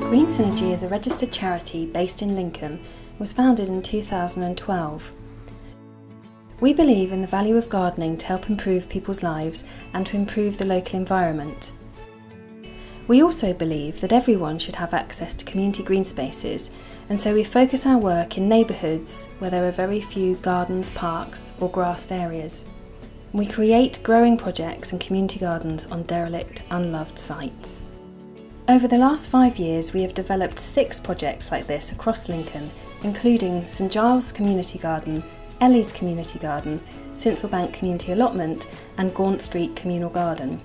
Green Synergy is a registered charity based in Lincoln and was founded in 2012. We believe in the value of gardening to help improve people's lives and to improve the local environment. We also believe that everyone should have access to community green spaces, and so we focus our work in neighbourhoods where there are very few gardens, parks or grassed areas. We create growing projects and community gardens on derelict, unloved sites. Over the last 5 years, we have developed 6 projects like this across Lincoln, including St Giles Community Garden, Ellie's Community Garden, Sincil Bank Community Allotment and Gaunt Street Communal Garden.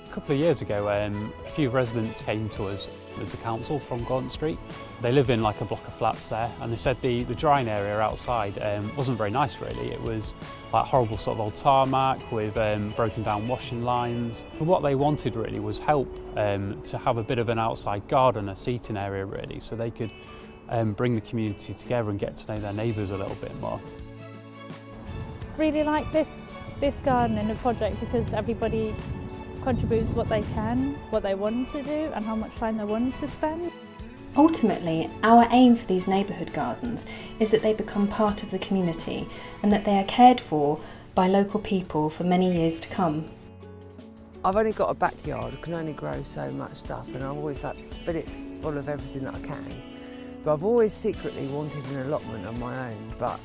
A couple of years ago, a few residents came to us as a council from Gaunt Street. They live in like a block of flats there, and they said the drying area outside wasn't very nice really. It was like horrible sort of old tarmac with broken down washing lines. And what they wanted really was help to have a bit of an outside garden, a seating area really, so they could bring the community together and get to know their neighbours a little bit more. Really like this garden and the project because everybody contributes what they can, what they want to do and how much time they want to spend. Ultimately, our aim for these neighbourhood gardens is that they become part of the community and that they are cared for by local people for many years to come. I've only got a backyard, I can only grow so much stuff and I always like fill it full of everything that I can. But I've always secretly wanted an allotment of my own, but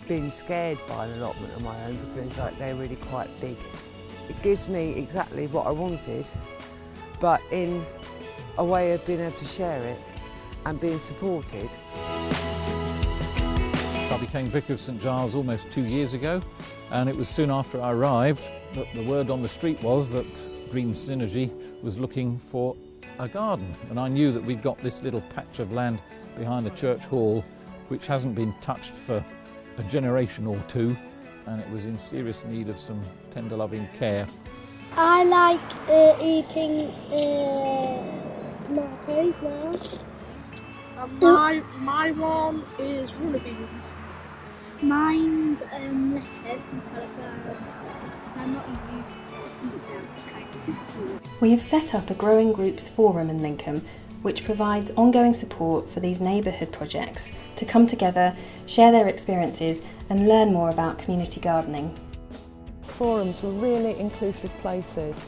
been scared by an allotment of my own because they're really quite big. It gives me exactly what I wanted, but in a way of being able to share it and being supported. I became Vicar of St Giles almost 2 years ago, and it was soon after I arrived that the word on the street was that Green Synergy was looking for a garden. And I knew that we'd got this little patch of land behind the church hall which hasn't been touched for a generation or two, and it was in serious need of some tender loving care. I like eating tomatoes now. My one is runner beans. Mine's lettuce and cauliflower because I'm not used to eating that kind of food. We have set up a Growing Groups Forum in Lincoln which provides ongoing support for these neighbourhood projects to come together, share their experiences and learn more about community gardening. Forums were really inclusive places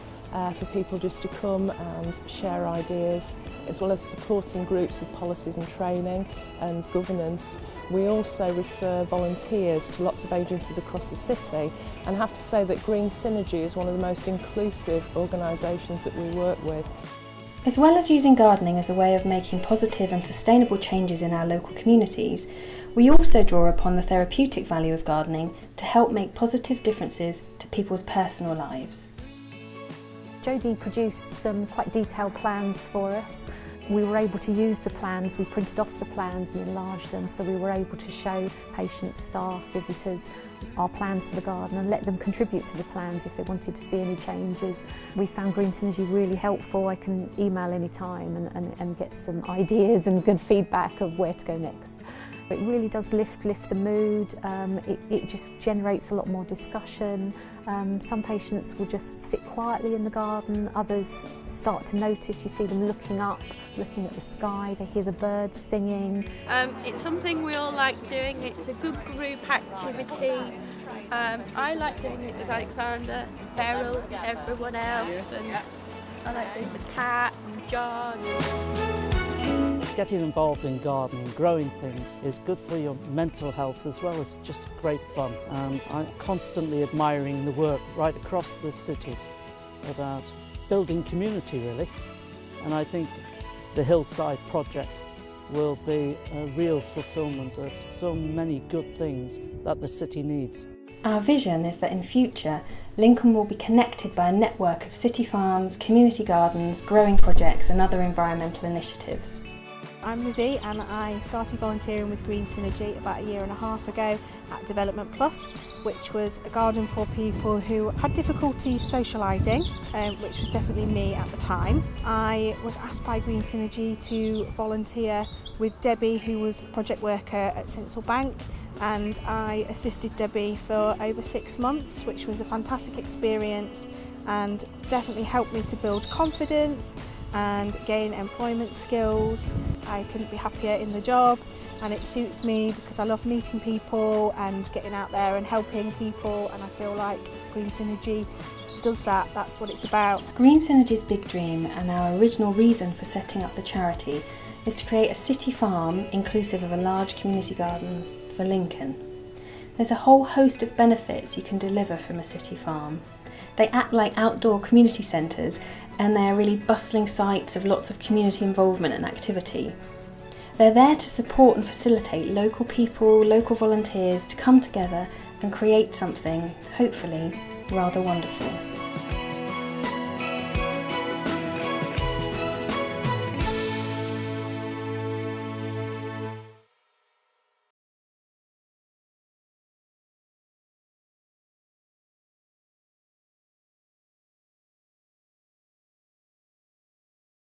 for people just to come and share ideas, as well as supporting groups with policies and training and governance. We also refer volunteers to lots of agencies across the city, and have to say that Green Synergy is one of the most inclusive organisations that we work with. As well as using gardening as a way of making positive and sustainable changes in our local communities, we also draw upon the therapeutic value of gardening to help make positive differences to people's personal lives. Jodie produced some quite detailed plans for us. We were able to use the plans, we printed off the plans and enlarged them, so we were able to show patients, staff, visitors our plans for the garden and let them contribute to the plans if they wanted to see any changes. We found Green Synergy really helpful. I can email any time and get some ideas and good feedback of where to go next. It really does lift the mood, it just generates a lot more discussion. Some patients will just sit quietly in the garden, others start to notice, you see them looking up, looking at the sky, they hear the birds singing. It's something we all like doing, it's a good group activity. I like doing it with Alexander, Beryl, everyone else, and I like doing it with Kat and John. Getting involved in gardening, growing things, is good for your mental health as well as just great fun. And I'm constantly admiring the work right across this city about building community really. And I think the Hillside project will be a real fulfilment of so many good things that the city needs. Our vision is that in future, Lincoln will be connected by a network of city farms, community gardens, growing projects and other environmental initiatives. I'm Lizzie and I started volunteering with Green Synergy about 1.5 years ago at Development Plus, which was a garden for people who had difficulties socialising, which was definitely me at the time. I was asked by Green Synergy to volunteer with Debbie, who was a project worker at Sincil Bank, and I assisted Debbie for over 6 months, which was a fantastic experience and definitely helped me to build confidence and gain employment skills. I couldn't be happier in the job, and it suits me because I love meeting people and getting out there and helping people, and I feel like Green Synergy does that. That's what it's about. Green Synergy's big dream and our original reason for setting up the charity is to create a city farm inclusive of a large community garden for Lincoln. There's a whole host of benefits you can deliver from a city farm. They act like outdoor community centres, and they're really bustling sites of lots of community involvement and activity. They're there to support and facilitate local people, local volunteers to come together and create something, hopefully, rather wonderful.